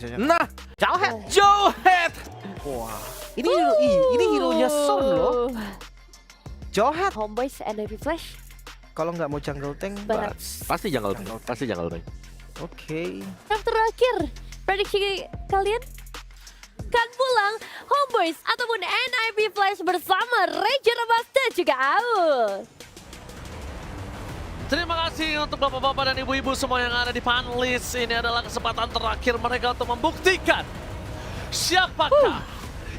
aja. Nah, Jawhead. Jawhead. Wah, ini hero-nya Son loh. Jawhead. Homeboys NIP Flash. Kalau nggak mau jungle tank, Benar. Pasti jungle tank. Pasti jungle tank. Oke. Yang terakhir, prediksi kalian? Kan pulang Homeboys ataupun NIP Flash bersama Ranger Abbas dan juga Aul. Terima kasih untuk bapak-bapak dan ibu-ibu semua yang ada di panelis. Ini adalah kesempatan terakhir mereka untuk membuktikan siapakah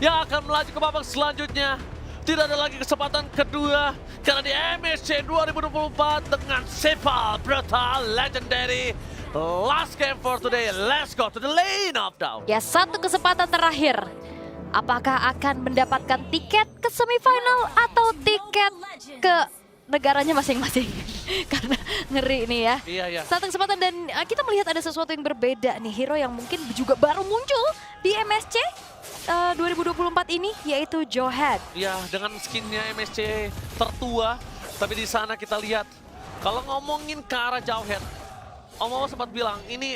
yang akan melaju ke babak selanjutnya. Tidak ada lagi kesempatan kedua karena di MSC 2024 dengan Sepal Brutal Legendary. Last game for today, let's go to the lane of down. Ya, satu kesempatan terakhir. Apakah akan mendapatkan tiket ke semifinal atau tiket ke negaranya masing-masing? Karena ngeri nih ya. Iya, iya. Satu kesempatan dan kita melihat ada sesuatu yang berbeda nih. Hero yang mungkin juga baru muncul di MSC 2024 ini yaitu Jawhead. Ya, dengan skinnya MSC tertua, tapi di sana kita lihat kalau ngomongin ke arah Jawhead, Om sempat bilang ini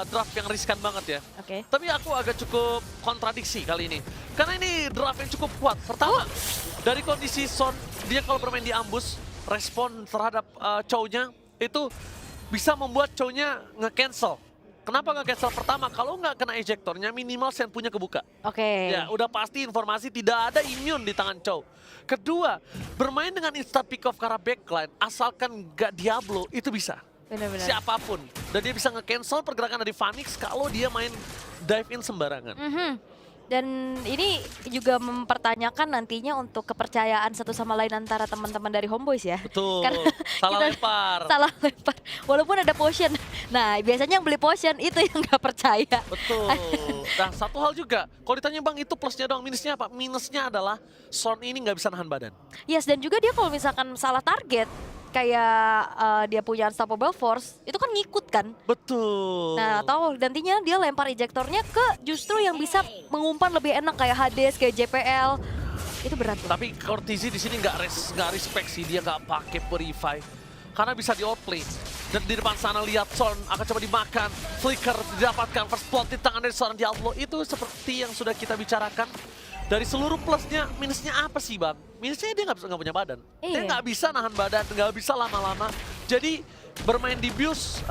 draft yang riskan banget ya. Oke. Tapi aku agak cukup kontradiksi kali ini. Karena ini draft yang cukup kuat. Pertama, dari kondisi Son, dia kalau bermain di ambus, respon terhadap Chow-nya itu bisa membuat Chow-nya nge-cancel. Kenapa nge-cancel? Pertama, kalau nggak kena ejectornya minimal Sen punya kebuka. Oke. Ya, udah pasti informasi tidak ada immune di tangan Chow. Kedua, bermain dengan instant pick off ke arah backline, asalkan nggak Diablo, itu bisa. Benar-benar. Siapapun. Dan dia bisa nge-cancel pergerakan dari Phoenix kalau dia main dive in sembarangan. Dan ini juga mempertanyakan nantinya untuk kepercayaan satu sama lain antara teman-teman dari Homeboys ya. Betul. Karena Salah kita lempar. Salah lempar. Walaupun ada potion. Nah, biasanya yang beli potion itu yang nggak percaya. Betul. Nah, satu hal juga. Kalau ditanya Bang, itu plusnya doang. Minusnya apa? Minusnya adalah Son ini nggak bisa nahan badan. Yes, dan juga dia kalau misalkan salah target, kayak dia punya unstoppable force, itu kan ngikut kan. Betul. Nah, atau nantinya dia lempar ejektornya ke justru yang bisa mengumpan lebih enak kayak Hades, kayak JPL. Itu berat loh. Tapi Cortizi di sini nggak respect sih, dia nggak pakai Purify karena bisa di outplay. Dan di depan sana lihat Son akan coba dimakan, Flicker didapatkan, first blood di tangan dari seorang Diablo. Itu seperti yang sudah kita bicarakan. Dari seluruh plusnya, minusnya apa sih Bang? Minusnya dia nggak punya badan. Dia Iya. nggak bisa nahan badan, nggak bisa lama-lama. Jadi bermain di boost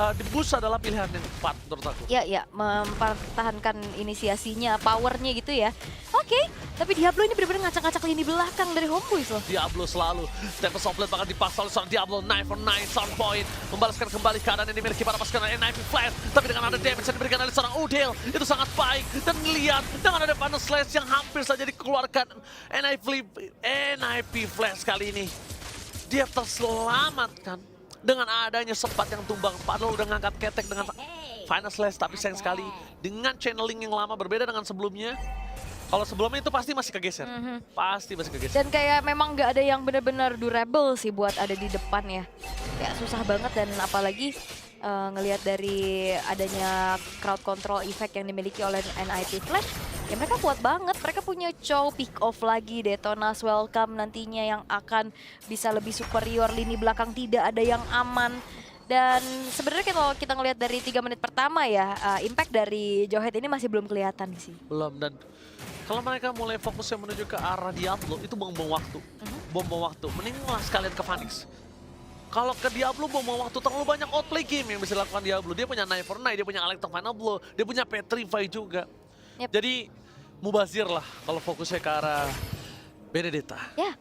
adalah pilihan yang tepat menurut aku. Ya, mempertahankan inisiasinya, powernya gitu ya. Oke, tapi Diablo ini benar-benar ngacak-ngacak lini belakang dari Homeboys loh. Diablo selalu. Tempest of Blade bahkan dipasang oleh seorang Diablo. 9 for 9, sound point. Membalaskan kembali keadaan yang dimiliki para pasukan NIP Flash. Tapi dengan ada damage yang diberikan oleh seorang Udale, itu sangat baik. Dan lihat, dengan ada Final Slash yang hampir saja dikeluarkan. NIP Flash kali ini. Dia terselamatkan dengan adanya sempat yang tumbang. Padahal udah ngangkat ketek dengan Final Slash. Tapi sayang sekali, dengan channeling yang lama berbeda dengan sebelumnya. Kalau sebelumnya itu pasti masih kegeser. Pasti masih kegeser. Dan kayak memang nggak ada yang benar-benar durable sih buat ada di depan ya. Kayak susah banget dan apalagi ngelihat dari adanya crowd control effect yang dimiliki oleh NIP Flash. Ya mereka kuat banget, mereka punya Chow, pick off lagi, Detonas welcome nantinya yang akan bisa lebih superior, lini belakang tidak ada yang aman. Dan sebenarnya kalau kita ngelihat dari 3 menit pertama ya, impact dari Jawhead ini masih belum kelihatan sih. Belum, dan kalau mereka mulai fokusnya menuju ke arah Diablo, itu buang-buang waktu. Buang-buang waktu, mending malah sekalian ke Phoenix. Kalau ke Diablo buang-buang waktu, terlalu banyak outplay game yang bisa dilakukan Diablo. Dia punya 9 for 9, dia punya Electro Final Blow, dia punya Petrify juga. Yep. Jadi mubazir lah kalau fokusnya ke arah Benedetta. Ya,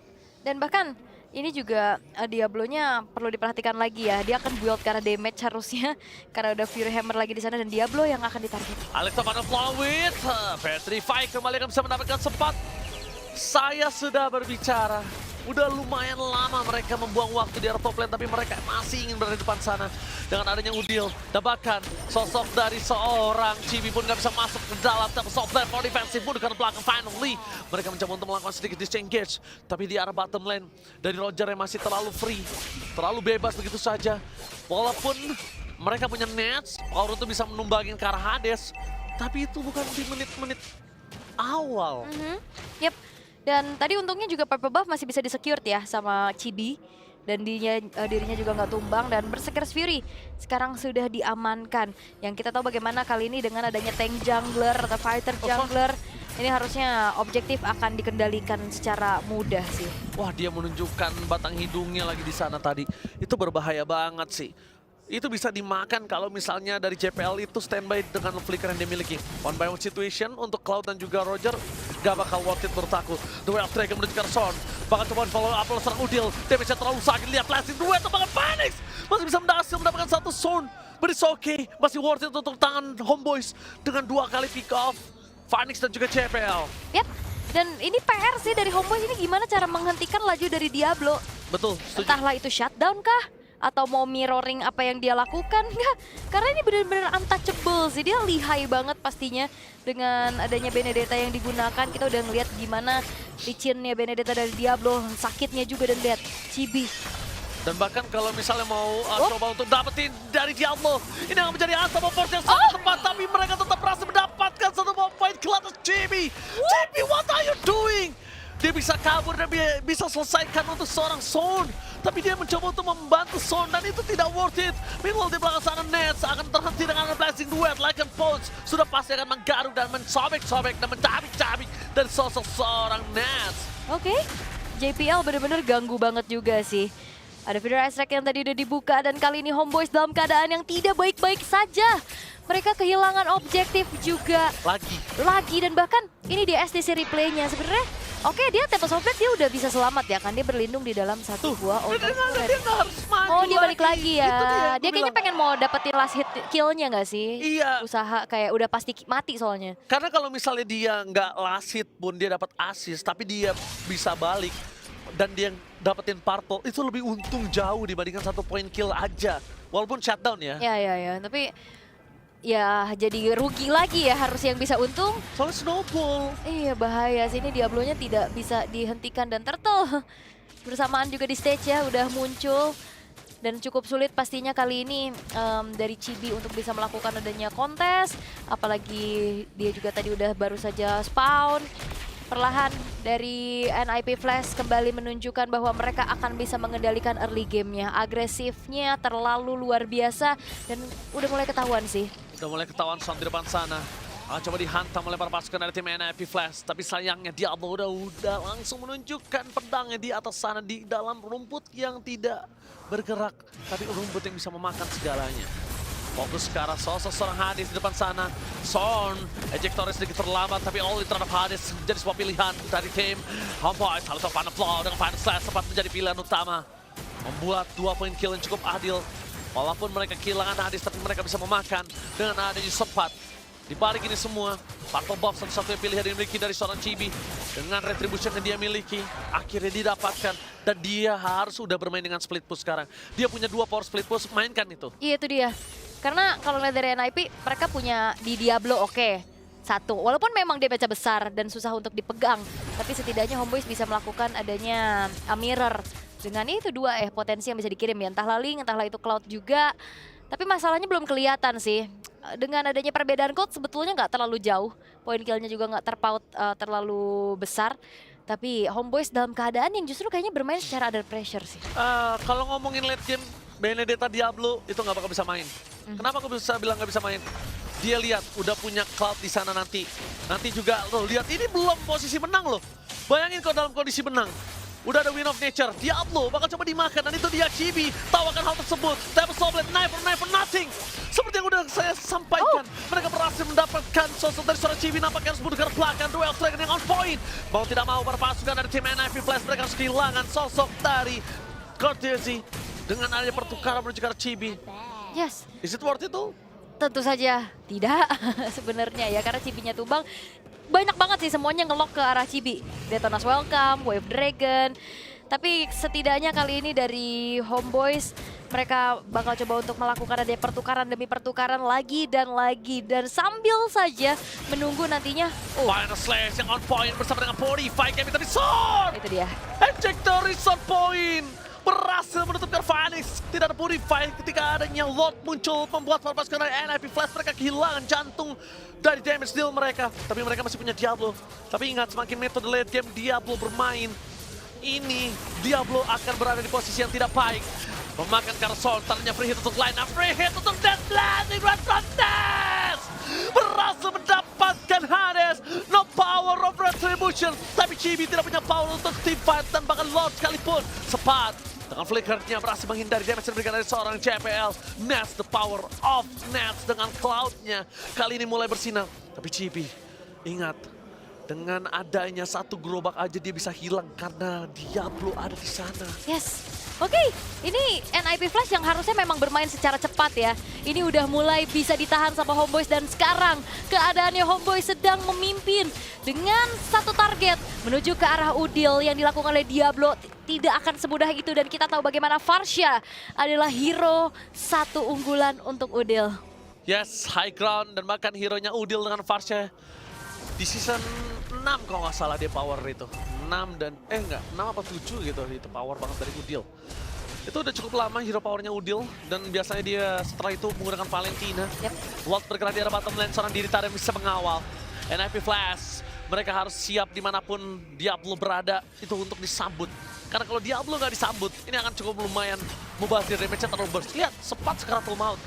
dan bahkan ini juga Diablo-nya perlu diperhatikan lagi ya. Dia akan build karena damage harusnya. Karena udah Fury Hammer lagi di sana dan Diablo yang akan ditarget. Electro Final Blow with Petrify kembali akan bisa mendapatkan sempat. Saya sudah berbicara. Udah lumayan lama mereka membuang waktu di area top lane, tapi mereka masih ingin berada di depan sana. Dengan adanya Udil, dan bahkan sosok dari seorang Chibi pun nggak bisa masuk ke dalam Tempest of Blade for defensive mode karena belakang finally. Mereka mencoba untuk melakukan sedikit disengage, tapi di arah bottom lane dari Roger yang masih terlalu free, terlalu bebas begitu saja. Walaupun mereka punya nets, power itu bisa menumbangin ke arah Hades, tapi itu bukan di menit-menit awal. Yep. Dan tadi untungnya juga purple buff masih bisa di-secured ya sama Chibi. dan dirinya juga nggak tumbang, dan Berserker's Fury sekarang sudah diamankan. Yang kita tahu bagaimana kali ini dengan adanya tank jungler atau fighter jungler, ini harusnya objektif akan dikendalikan secara mudah sih. Wah, dia menunjukkan batang hidungnya lagi di sana tadi. Itu berbahaya banget sih. Itu bisa dimakan kalau misalnya dari JPL itu standby dengan flicker yang dimiliki. One by one situation untuk Cloud dan juga Roger gak bakal worth it menurut aku. Duel Dragon menuju ke Son. Bakal coba follow up oleh seorang Udil. Damage-nya terlalu sakit. Lihat Lasting duet banget Phoenix. Masih bisa berhasil mendapatkan satu Son. But it's okay. Masih worth it untuk tangan Homeboys dengan 2 kali pick off Phoenix dan juga JPL. Yap, dan ini PR sih dari Homeboys, ini gimana cara menghentikan laju dari Diablo. Betul, setuju. Entahlah itu shutdown kah? Atau mau mirroring apa yang dia lakukan? Enggak, karena ini benar-benar untouchable sih. Dia lihai banget pastinya dengan adanya Benedetta yang digunakan. Kita udah ngeliat gimana licinnya Benedetta dari Diablo, sakitnya juga, dan lihat Chibi. Dan bahkan kalau misalnya mau coba untuk dapetin dari Diablo, ini akan menjadi Asaba Force yang sangat tepat, tapi mereka tetap berhasil mendapatkan satu bomb fight ke atas Chibi. Chibi, what are you doing? Dia bisa kabur dan bisa selesaikan untuk seorang Son. Tapi dia mencoba untuk membantu Son dan itu tidak worth it. Meanwhile di belakang sana Nets akan terhenti dengan Blazing Duet. Lycan Pulse sudah pasti akan menggaruk dan mensobek-sobek dan mencabik-cabik dari sosok seorang Nets. Oke, JPL benar-benar ganggu banget juga sih. Ada feeder ice rack yang tadi udah dibuka, dan kali ini Homeboys dalam keadaan yang tidak baik-baik saja. Mereka kehilangan objektif juga. Lagi, dan bahkan ini di STC replaynya sebenarnya. Oke, dia Tempest of Fate dia udah bisa selamat ya kan, dia berlindung di dalam satu buah Dia nggak harus maju. Oh, dia balik lagi ya. Itu Dia kayaknya pengen mau dapetin last hit kill-nya nggak sih? Iya. Usaha kayak udah pasti mati soalnya. Karena kalau misalnya dia nggak last hit pun dia dapat assist, tapi dia bisa balik dan dia dapetin purple, itu lebih untung jauh dibandingkan 1 point kill aja. Walaupun shutdown ya. Ya. Tapi ya jadi rugi lagi ya, harus yang bisa untung. Soalnya snowball. Iya, bahaya sih ini Diablo-nya tidak bisa dihentikan, dan Turtle bersamaan juga di stage ya udah muncul. Dan cukup sulit pastinya kali ini dari Chibi untuk bisa melakukan adanya kontes. Apalagi dia juga tadi udah baru saja spawn. Perlahan dari NIP Flash kembali menunjukkan bahwa mereka akan bisa mengendalikan early game-nya. Agresifnya terlalu luar biasa dan udah mulai ketahuan sih. Udah mulai ketahuan Son di depan sana. Coba dihantam oleh para pasukan dari tim NIP Flash. Tapi sayangnya Diablo udah langsung menunjukkan pedangnya di atas sana di dalam rumput yang tidak bergerak. Tapi rumput yang bisa memakan segalanya. Fokus ke arah sosok seorang Hades di depan sana. Son, ejektornya sedikit terlambat, tapi all in terhadap Hades menjadi sebuah pilihan dari tim Homeboys. Lalu Final Flow dengan Final Slash sempat menjadi pilihan utama. Membuat 2 point kill yang cukup adil. Walaupun mereka kehilangan Hades, tapi mereka bisa memakan dengan adanya sempat. Di balik ini semua, Purple Buff satu-satunya pilihan yang dimiliki dari seorang Chibi. Dengan retribution yang dia miliki, akhirnya didapatkan. Dan dia harus udah bermain dengan split push sekarang. Dia punya 2 power split push, mainkan itu. Iya, itu dia. Karena kalau lihat dari NIP, mereka punya di Diablo oke. 1, walaupun memang dia baca besar dan susah untuk dipegang. Tapi setidaknya Homeboys bisa melakukan adanya mirror. Dengan itu 2 potensi yang bisa dikirim ya. Entahlah Link, entahlah itu Cloud juga. Tapi masalahnya belum kelihatan sih. Dengan adanya perbedaan code sebetulnya nggak terlalu jauh. Point kill-nya juga nggak terpaut terlalu besar. Tapi Homeboys dalam keadaan yang justru kayaknya bermain secara under pressure sih. Kalau ngomongin late game, Benedetta Diablo itu nggak bakal bisa main. Kenapa aku bisa bilang nggak bisa main? Dia lihat udah punya Cloud di sana nanti. Nanti juga lo lihat ini belum posisi menang loh. Bayangin kalau dalam kondisi menang. Udah ada Win of Nature, Diablo bakal coba dimakan, dan itu dia Chibi tahu akan hal tersebut. Tempest of Fate, knife for nothing. Seperti yang udah saya sampaikan, mereka berhasil mendapatkan sosok dari seorang Chibi, nampaknya harus mundur ke belakang. Duel Dragon yang on point. Mau tidak mau para pasukan dari tim NIP Flash, mereka harus kehilangan sosok dari Courtesy. Dengan adanya pertukaran menuju ke arah Chibi. Yes. Is it worth it tuh? Tentu saja tidak sebenarnya ya, karena Chibi-nya tumbang. Banyak banget sih semuanya ngelok ke arah Chibi. Detonas Welcome, Wave Dragon. Tapi setidaknya kali ini dari Homeboys, mereka bakal coba untuk melakukan ada pertukaran demi pertukaran lagi dan lagi. Dan sambil saja menunggu nantinya. Final Slash yang on point bersama dengan Purify Kami tapi Son! Itu dia. Ejector is on point! Berhasil menutupkan Phoenix. Tidak ada Purify ketika adanya Lord muncul, membuat para pasukan dari NIP Flash mereka kehilangan jantung dari damage deal mereka. Tapi mereka masih punya Diablo. Tapi ingat, semakin metode late game Diablo bermain, ini Diablo akan berada di posisi yang tidak baik. Memakan Carson, tadinya free hit untuk line up, free hit untuk Death Blazing Red Frontes! Berhasil mendapatkan Hades, no power of retribution, tapi Chibi tidak punya power untuk team fight dan bahkan Lord sekalipun. Sepat dengan flickernya berhasil menghindari damage yang diberikan dari seorang JPL. Nets, the power of Nets dengan cloud-nya kali ini mulai bersinar. Tapi Chibi, ingat, dengan adanya satu gerobak aja dia bisa hilang karena Diablo ada di sana. Yes. Oke, ini NIP Flash yang harusnya memang bermain secara cepat ya. Ini udah mulai bisa ditahan sama Homeboyz dan sekarang keadaannya Homeboyz sedang memimpin dengan satu target menuju ke arah Udil yang dilakukan oleh Diablo. Tidak akan semudah itu dan kita tahu bagaimana Varsha adalah hero satu unggulan untuk Udil. Yes, high ground dan bahkan hero-nya Udil dengan Varsha. Di season 6 kalau nggak salah dia power itu. 6 dan, enggak, 6 apa 7 gitu. Itu power banget dari Udil. Itu udah cukup lama hero powernya Udil. Dan biasanya dia setelah itu menggunakan Valentina. Yep. Lord bergerak di arah bottom lane, seorang diri yang bisa mengawal. NIP Flash, mereka harus siap dimanapun Diablo berada itu untuk disambut. Karena kalau Diablo nggak disambut, ini akan cukup lumayan mubazir, damage-nya terlalu burst. Lihat, Sepat sekarang full maut.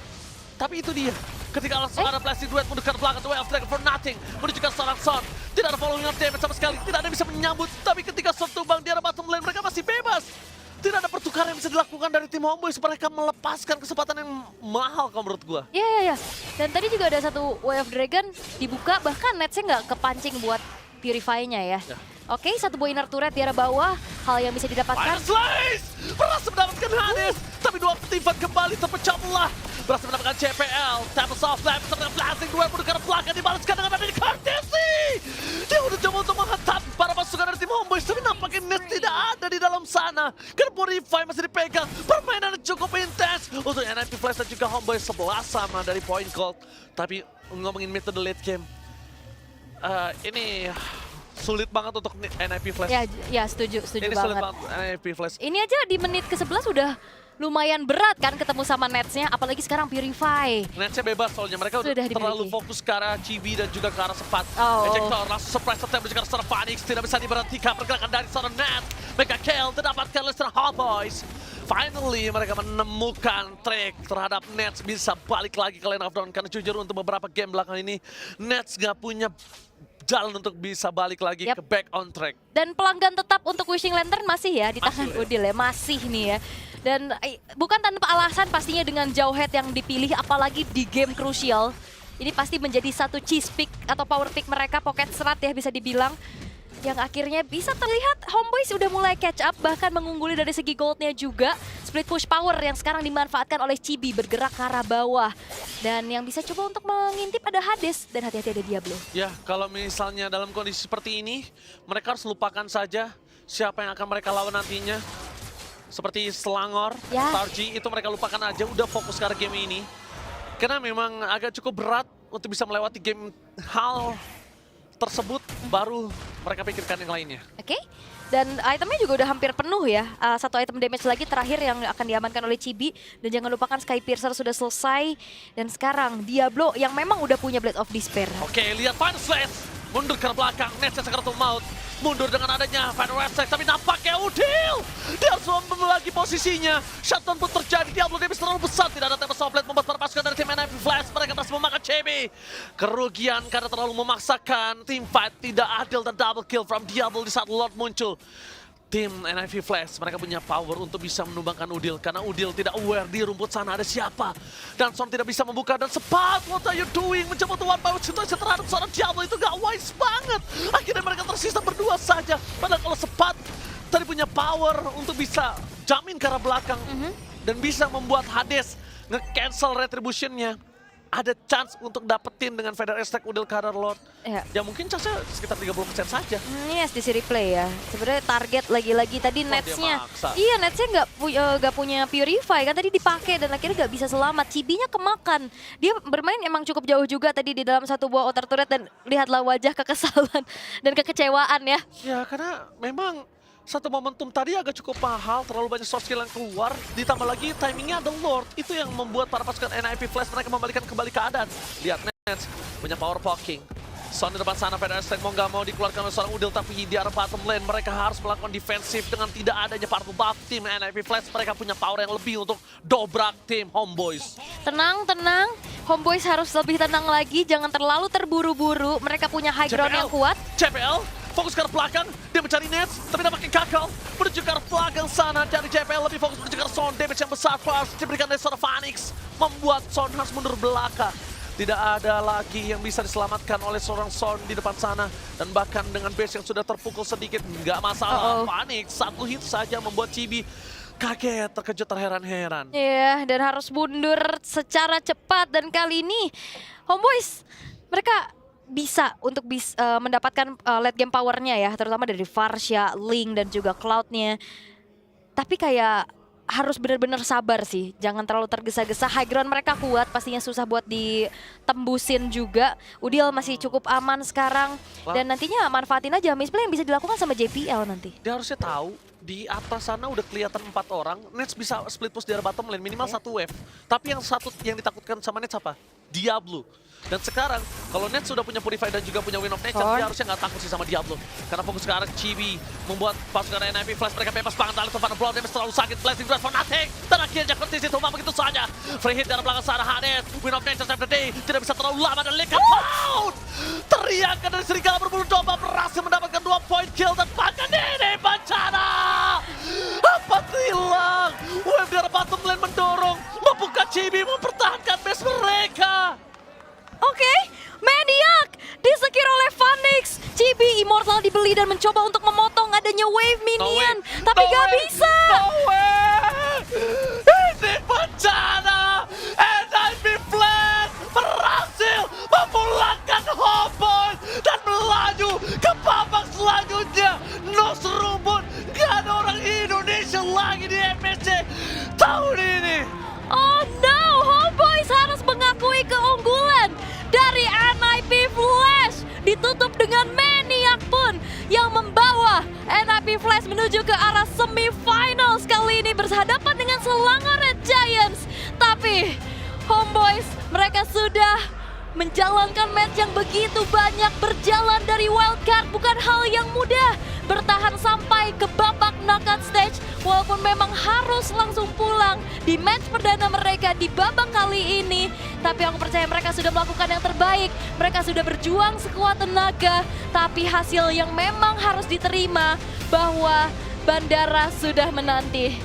Tapi itu dia, ketika langsung ada plastic duet mendekat ke belakang, Well Dragon for nothing, menuju ke seorang Son. Tidak ada following up damage sama sekali, tidak ada yang bisa menyambut. Tapi ketika Son tumbang di arah bottom lane, mereka masih bebas. Tidak ada pertukaran yang bisa dilakukan dari tim Homeboyz, mereka melepaskan kesempatan yang mahal kalau menurut gua. Iya. Dan tadi juga ada satu Way of Dragon dibuka, bahkan Netsnya nggak kepancing buat Purify-nya ya. Oke, satu buah inner turret di arah bawah, hal yang bisa didapatkan. Fire Slice! Berhasil mendapatkan Hades, tapi dua ketimpan kembali terpecah belah. Berhasil mendapatkan CPL, Tackle Soft Lab, ternyata Blasting Duel menuju ke belakang, dibalaskan dengan adanya Courtesy! Dia udah coba untuk menghantam para pasukan dari tim Homeboyz, tapi nampaknya Nets tidak ada di dalam sana. Karena Purify masih dipegang, permainan cukup intens untuk NIP Flash dan juga Homeboyz 11 sama dari point gold. Tapi ngomongin mid to the late game, ini sulit banget untuk NIP Flash. Ya setuju Ini banget. sulit banget NIP Flash. Ini aja di menit ke-11 udah lumayan berat kan ketemu sama Netsnya, apalagi sekarang Purify. Netsnya bebas soalnya, mereka udah Sudah terlalu dimiliki. fokus ke arah Chibi dan juga ke arah Sepat. Oh. Ejector langsung surprise attempt juga seorang Phoenix, tidak bisa diberhentikan pergerakan dari seorang Nets. Mega kill didapatkan oleh seorang Homeboyz. Finally mereka menemukan trik terhadap Nets bisa balik lagi ke lane of down. Karena jujur untuk beberapa game belakang ini Nets gak punya jalan untuk bisa balik lagi ke back on track. Dan pelanggan tetap untuk Wishing Lantern masih ya di tangan Masih, Udil ya, masih nih ya. Dan bukan tanpa alasan pastinya dengan Jauhead yang dipilih, apalagi di game krusial. Ini pasti menjadi satu cheese pick atau power pick mereka, pocket serat ya bisa dibilang. Yang akhirnya bisa terlihat Homeboyz udah mulai catch up, bahkan mengungguli dari segi goldnya juga. Split push power yang sekarang dimanfaatkan oleh Chibi bergerak ke arah bawah. Dan yang bisa coba untuk mengintip ada Hades dan hati-hati ada Diablo. Ya, kalau misalnya dalam kondisi seperti ini, mereka harus lupakan saja siapa yang akan mereka lawan nantinya. Seperti Selangor, Tarji, itu mereka lupakan aja, udah fokus ke arah game ini. Karena memang agak cukup berat untuk bisa melewati game hal tersebut, baru mereka pikirkan yang lainnya. Oke. Dan itemnya juga udah hampir penuh ya. Satu item damage lagi terakhir yang akan diamankan oleh Chibi. Dan jangan lupakan Sky Piercer sudah selesai. Dan sekarang Diablo yang memang udah punya Blade of Despair. Oke, lihat Final Slash mundur ke belakang, Nets yang sekarang maut. Mundur dengan adanya Final Reflex, tapi nampaknya Udil! Dia harus membagi posisinya. Shutdown pun terjadi, Diablo damage terlalu besar. Tidak ada Tempest of Blade membuat para pasukan dari tim NIP Flash. Mereka berhasil memakan Chibi. Kerugian karena terlalu memaksakan. Team fight tidak adil dan double kill from Diablo di saat Lord muncul. Tim NIP Flash, mereka punya power untuk bisa menumbangkan Udil. Karena Udil tidak aware di rumput sana ada siapa. Dan Son tidak bisa membuka dan Sepat, what are you doing? Mencoba untuk one by one situasi terhadap seorang Diablo itu gak wise banget. Akhirnya mereka tersisa berdua saja. Padahal kalau Sepat tadi punya power untuk bisa jamin ke arah belakang. Dan bisa membuat Hades nge-cancel retribution-nya. Ada chance untuk dapetin dengan Feather Stack Udil ke arah Lord. Ya mungkin chance-nya sekitar 30% saja. Yes, di seri play ya. Sebenarnya target lagi-lagi tadi Netsnya. Iya, Netsnya nggak punya Purify kan tadi dipakai dan akhirnya nggak bisa selamat. Chibinya kemakan. Dia bermain emang cukup jauh juga tadi di dalam satu buah outer turret dan lihatlah wajah kekesalan dan kekecewaan ya. Ya karena memang satu momentum tadi agak cukup mahal, terlalu banyak soft skill yang keluar, ditambah lagi timingnya ada Lord. Itu yang membuat para pasukan NIP Flash mereka membalikan kembali keadaan. Lihat Nets punya power poking. Son di depan sana, Feder Steng mau nggak mau dikeluarkan oleh seorang Udil, tapi di arah bottom lane mereka harus melakukan defensif dengan tidak adanya part buff tim NIP Flash. Mereka punya power yang lebih untuk dobrak tim Homeboys. Tenang, tenang. Homeboys harus lebih tenang lagi, jangan terlalu terburu-buru. Mereka punya high ground yang kuat. JPL fokus ke arah belakang, dia mencari Nets, tapi nampaknya gagal. Menuju ke arah belakang sana dari JPL, lebih fokus menuju ke arah Son. Damage yang besar first diberikan dari seorang Phoenix, membuat Son harus mundur belakang. Tidak ada lagi yang bisa diselamatkan oleh seorang Son di depan sana. Dan bahkan dengan base yang sudah terpukul sedikit, nggak masalah. Phoenix, satu hit saja membuat Chibi kaget, terkejut, terheran-heran. Iya, dan harus mundur secara cepat. Dan kali ini Homeboys, mereka bisa untuk mendapatkan late game powernya ya. Terutama dari Varsha, Link, dan juga Cloud-nya. Tapi kayak harus benar-benar sabar sih, jangan terlalu tergesa-gesa. High ground mereka kuat, pastinya susah buat ditembusin juga. Udil masih cukup aman sekarang, dan nantinya manfaatin aja misplay yang bisa dilakukan sama JPL nanti. Dia harusnya tahu, di atas sana udah kelihatan 4 orang, Nets bisa split push di arah bottom lane, minimal satu wave. Tapi yang satu yang ditakutkan sama Nets apa? Diablo. Dan sekarang, kalau Nets sudah punya Purify dan juga punya Wind of Nature, dia harusnya nggak takut sih sama Diablo. Karena fokus ke arah Chibi, membuat pasukan NIP Flash mereka bebas banget. Lalu Tofana Blow, damage terlalu sakit, Blessing Drive for nothing. Dan akhirnya Curtis itu begitu saja. Free hit dari belakang sana, Hades, Wind of Nature save the day. Tidak bisa terlalu lama dan Leka Pound. Teriakan dari Serigala berbulu domba, berhasil mendapatkan 2 point kill. Dan bahkan ini bencana. Apa hilang? Wave dari bottom lane mendorong, membuka Chibi, mempertahankan base mereka. Oke, Maniac disecure oleh Phoenix. Chibi Immortal dibeli dan mencoba untuk memotong adanya wave minion, tapi gak bisa. No way! Ini bencana! NIP Flash berhasil memulangkan Homeboys dan melaju ke babak selanjutnya. No serubut, gak ada orang Indonesia lagi di MSC tahun ini. Oh no, Homeboys harus mengakui keunggulan dari NIP Flash. Ditutup dengan Maniac pun yang membawa NIP Flash menuju ke arah semifinals. Kali ini berhadapan dengan Selangor Red Giants. Tapi Homeboys, mereka sudah menjalankan match yang begitu banyak, berjalan dari wildcard bukan hal yang mudah. Bertahan sampai ke babak knockout stage walaupun memang harus langsung pulang di match perdana mereka di babak kali ini. Tapi aku percaya mereka sudah melakukan yang terbaik. Mereka sudah berjuang sekuat tenaga, tapi hasil yang memang harus diterima bahwa bandara sudah menanti.